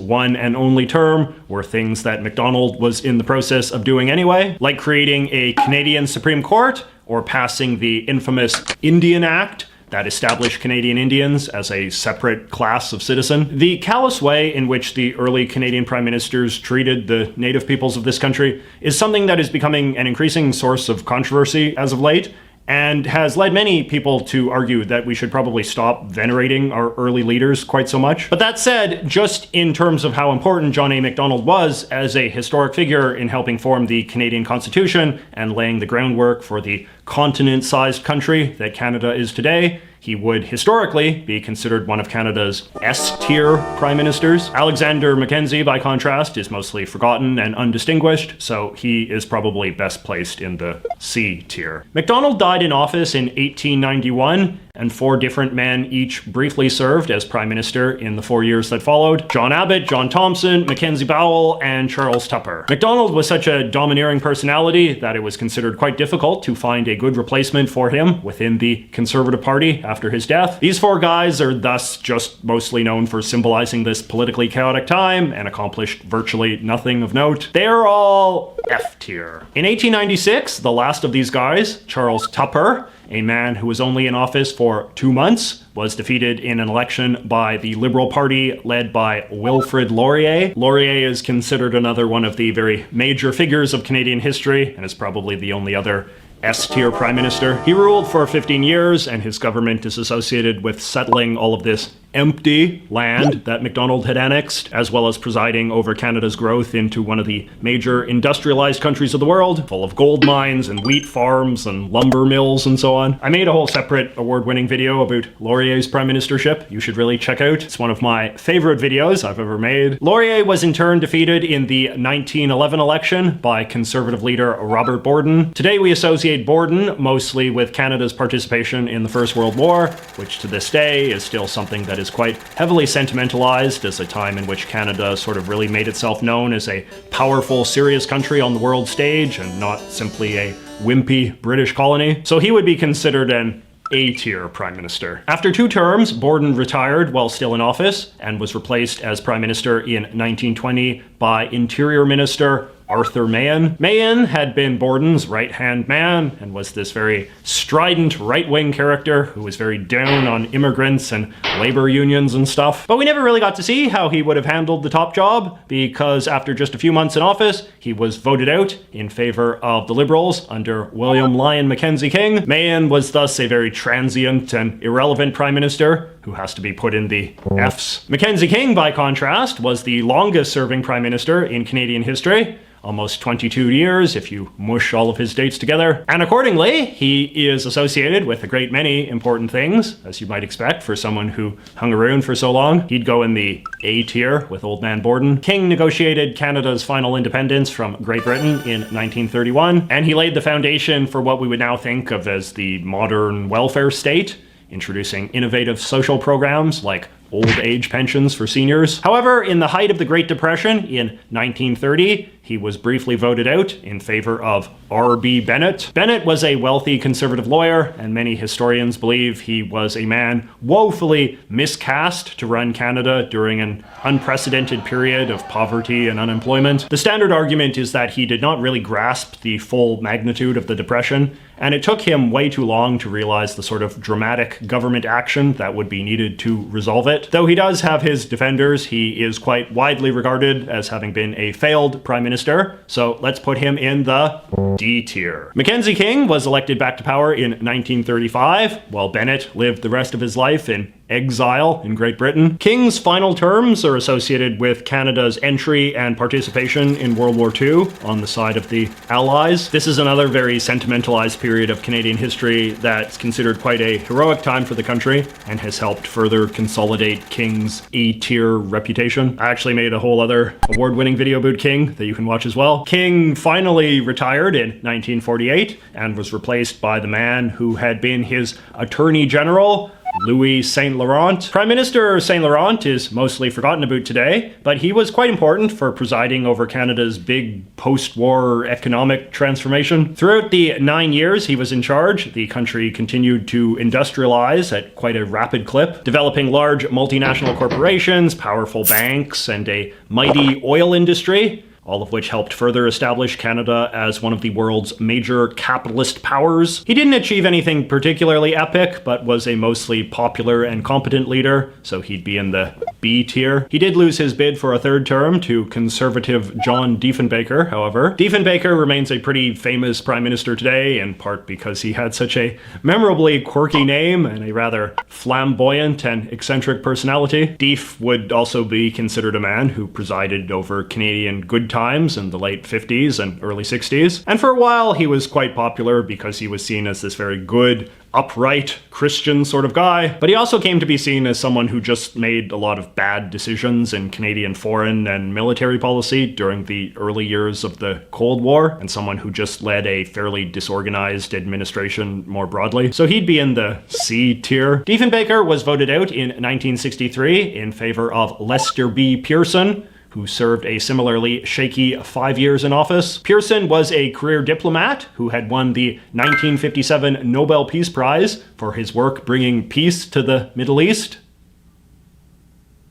one and only term were things that MacDonald was in the process of doing anyway, like creating a Canadian Supreme Court or passing the infamous Indian Act that established Canadian Indians as a separate class of citizen. The callous way in which the early Canadian prime ministers treated the native peoples of this country is something that is becoming an increasing source of controversy as of late, and has led many people to argue that we should probably stop venerating our early leaders quite so much. But that said, just in terms of how important John A. Macdonald was as a historic figure in helping form the Canadian Constitution and laying the groundwork for the continent-sized country that Canada is today, he would historically be considered one of Canada's S-tier prime ministers. Alexander Mackenzie, by contrast, is mostly forgotten and undistinguished, so he is probably best placed in the C-tier. Macdonald died in office in 1891, and 4 different men each briefly served as prime minister in the 4 years that followed: John Abbott, John Thompson, Mackenzie Bowell, and Charles Tupper. Macdonald was such a domineering personality that it was considered quite difficult to find a good replacement for him within the Conservative Party after his death. These 4 guys are thus just mostly known for symbolizing this politically chaotic time and accomplished virtually nothing of note. They're all F tier. In 1896, the last of these guys, Charles Tupper, a man who was only in office for 2 months, was defeated in an election by the Liberal Party led by Wilfrid Laurier. Laurier is considered another one of the very major figures of Canadian history and is probably the only other S-tier prime minister. He ruled for 15 years, and his government is associated with settling all of this empty land that Macdonald had annexed, as well as presiding over Canada's growth into one of the major industrialized countries of the world, full of gold mines and wheat farms and lumber mills and so on. I made a whole separate award-winning video about Laurier's prime ministership you should really check out. It's one of my favorite videos I've ever made. Laurier was in turn defeated in the 1911 election by Conservative leader Robert Borden. Today we associate Borden mostly with Canada's participation in the First World War, which to this day is still something that is quite heavily sentimentalized as a time in which Canada sort of really made itself known as a powerful, serious country on the world stage and not simply a wimpy British colony. So he would be considered an A-tier prime minister. After 2 terms, Borden retired while still in office and was replaced as prime minister in 1920 by Interior Minister Arthur Mahan. Mahan had been Borden's right-hand man and was this very strident right-wing character who was very down on immigrants and labor unions and stuff. But we never really got to see how he would have handled the top job, because after just a few months in office, he was voted out in favor of the Liberals under William Lyon Mackenzie King. Mahan was thus a very transient and irrelevant prime minister who has to be put in the Fs. Mackenzie King, by contrast, was the longest-serving prime minister in Canadian history, almost 22 years if you mush all of his dates together. And accordingly, he is associated with a great many important things, as you might expect for someone who hung around for so long. He'd go in the A tier with Old Man Borden. King negotiated Canada's final independence from Great Britain in 1931, and he laid the foundation for what we would now think of as the modern welfare state, introducing innovative social programs like old age pensions for seniors. However, in the height of the Great Depression in 1930, he was briefly voted out in favor of R.B. Bennett. Bennett was a wealthy conservative lawyer, and many historians believe he was a man woefully miscast to run Canada during an unprecedented period of poverty and unemployment. The standard argument is that he did not really grasp the full magnitude of the Depression, and it took him way too long to realize the sort of dramatic government action that would be needed to resolve it. Though he does have his defenders, he is quite widely regarded as having been a failed prime minister, so let's put him in the D tier. Mackenzie King was elected back to power in 1935, while Bennett lived the rest of his life in exile in Great Britain. King's final terms are associated with Canada's entry and participation in World War II on the side of the Allies. This is another very sentimentalized period of Canadian history that's considered quite a heroic time for the country and has helped further consolidate King's A-tier reputation. I actually made a whole other award-winning video about King that you can watch as well. King finally retired in 1948 and was replaced by the man who had been his Attorney General Louis Saint Laurent. Prime Minister Saint Laurent is mostly forgotten about today, but he was quite important for presiding over Canada's big post-war economic transformation. Throughout the 9 years he was in charge, the country continued to industrialize at quite a rapid clip, developing large multinational corporations, powerful banks, and a mighty oil industry, all of which helped further establish Canada as one of the world's major capitalist powers. He didn't achieve anything particularly epic, but was a mostly popular and competent leader, so he'd be in the B tier. He did lose his bid for a third term to Conservative John Diefenbaker, however. Diefenbaker remains a pretty famous prime minister today, in part because he had such a memorably quirky name and a rather flamboyant and eccentric personality. Dief would also be considered a man who presided over Canadian good times in the late 50s and early 60s. And for a while he was quite popular because he was seen as this very good, upright, Christian sort of guy. But he also came to be seen as someone who just made a lot of bad decisions in Canadian foreign and military policy during the early years of the Cold War, and someone who just led a fairly disorganized administration more broadly. So he'd be in the C tier. Diefenbaker was voted out in 1963 in favor of Lester B. Pearson, who served a similarly shaky 5 years in office. Pearson was a career diplomat who had won the 1957 Nobel Peace Prize for his work bringing peace to the Middle East.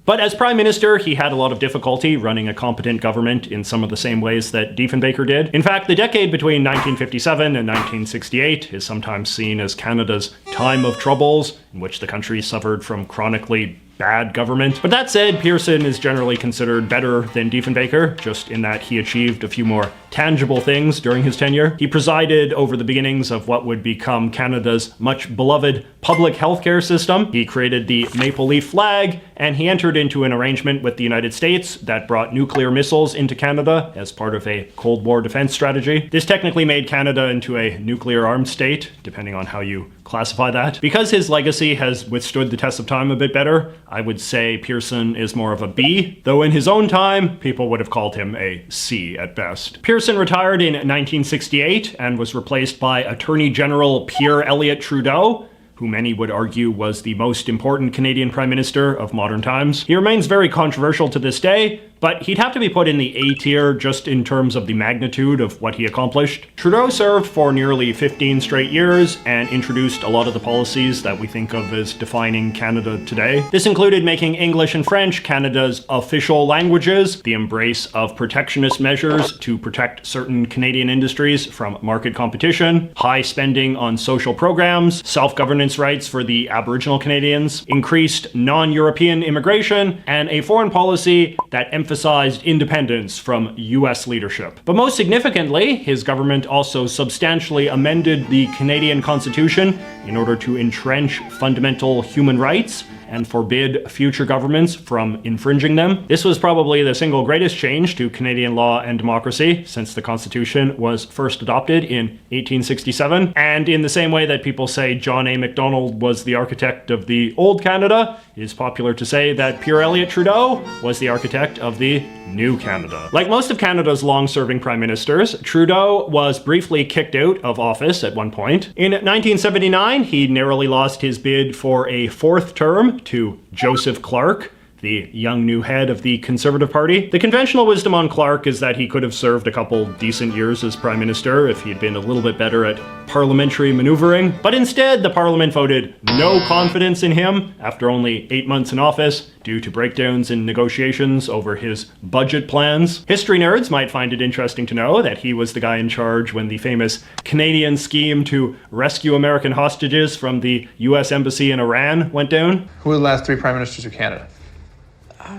But as prime minister, he had a lot of difficulty running a competent government in some of the same ways that Diefenbaker did. In fact, the decade between 1957 and 1968 is sometimes seen as Canada's time of troubles, in which the country suffered from chronically bad government. But that said, Pearson is generally considered better than Diefenbaker, just in that he achieved a few more tangible things during his tenure. He presided over the beginnings of what would become Canada's much beloved public healthcare system. He created the maple leaf flag, and he entered into an arrangement with the United States that brought nuclear missiles into Canada as part of a Cold War defense strategy. This technically made Canada into a nuclear-armed state, depending on how you classify that. Because his legacy has withstood the test of time a bit better, I would say Pearson is more of a B, though in his own time, people would have called him a C at best. Pearson retired in 1968 and was replaced by Attorney General Pierre Elliott Trudeau, who many would argue was the most important Canadian Prime Minister of modern times. He remains very controversial to this day, but he'd have to be put in the A tier just in terms of the magnitude of what he accomplished. Trudeau served for nearly 15 straight years and introduced a lot of the policies that we think of as defining Canada today. This included making English and French Canada's official languages, the embrace of protectionist measures to protect certain Canadian industries from market competition, high spending on social programs, self-governance rights for the Aboriginal Canadians, increased non-European immigration, and a foreign policy that emphasized independence from US leadership. But most significantly, his government also substantially amended the Canadian Constitution in order to entrench fundamental human rights and forbid future governments from infringing them. This was probably the single greatest change to Canadian law and democracy since the Constitution was first adopted in 1867. And in the same way that people say John A. Macdonald was the architect of the old Canada, it is popular to say that Pierre Elliott Trudeau was the architect of the new Canada. Like most of Canada's long-serving prime ministers, Trudeau was briefly kicked out of office at one point. In 1979, he narrowly lost his bid for a fourth term to Joseph Clark, the young new head of the Conservative Party. The conventional wisdom on Clark is that he could have served a couple decent years as Prime Minister if he'd been a little bit better at parliamentary maneuvering, but instead the Parliament voted no confidence in him after only 8 months in office due to breakdowns in negotiations over his budget plans. History nerds might find it interesting to know that he was the guy in charge when the famous Canadian scheme to rescue American hostages from the US Embassy in Iran went down. Who were the last 3 Prime Ministers of Canada?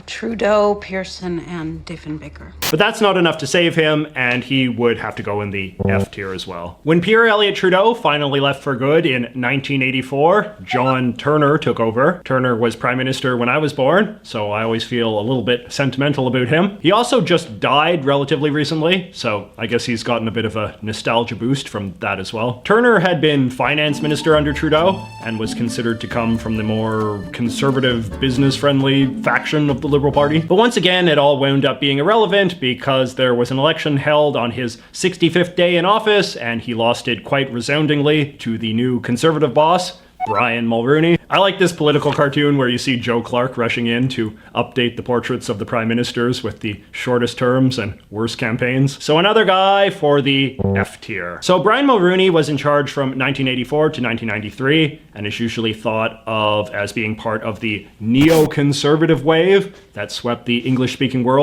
Trudeau, Pearson, and Diefenbaker. But that's not enough to save him, and he would have to go in the F tier as well. When Pierre Elliott Trudeau finally left for good in 1984, John Turner took over. Turner was Prime Minister when I was born, so I always feel a little bit sentimental about him. He also just died relatively recently, so I guess he's gotten a bit of a nostalgia boost from that as well. Turner had been Finance Minister under Trudeau, and was considered to come from the more conservative, business-friendly faction of the Liberal Party. But once again, it all wound up being irrelevant because there was an election held on his 65th day in office, and he lost it quite resoundingly to the new Conservative boss, Brian Mulroney. I like this political cartoon where you see Joe Clark rushing in to update the portraits of the prime ministers with the shortest terms and worst campaigns. So another guy for the F tier. So Brian Mulroney was in charge from 1984 to 1993 and is usually thought of as being part of the neoconservative wave that swept the English-speaking world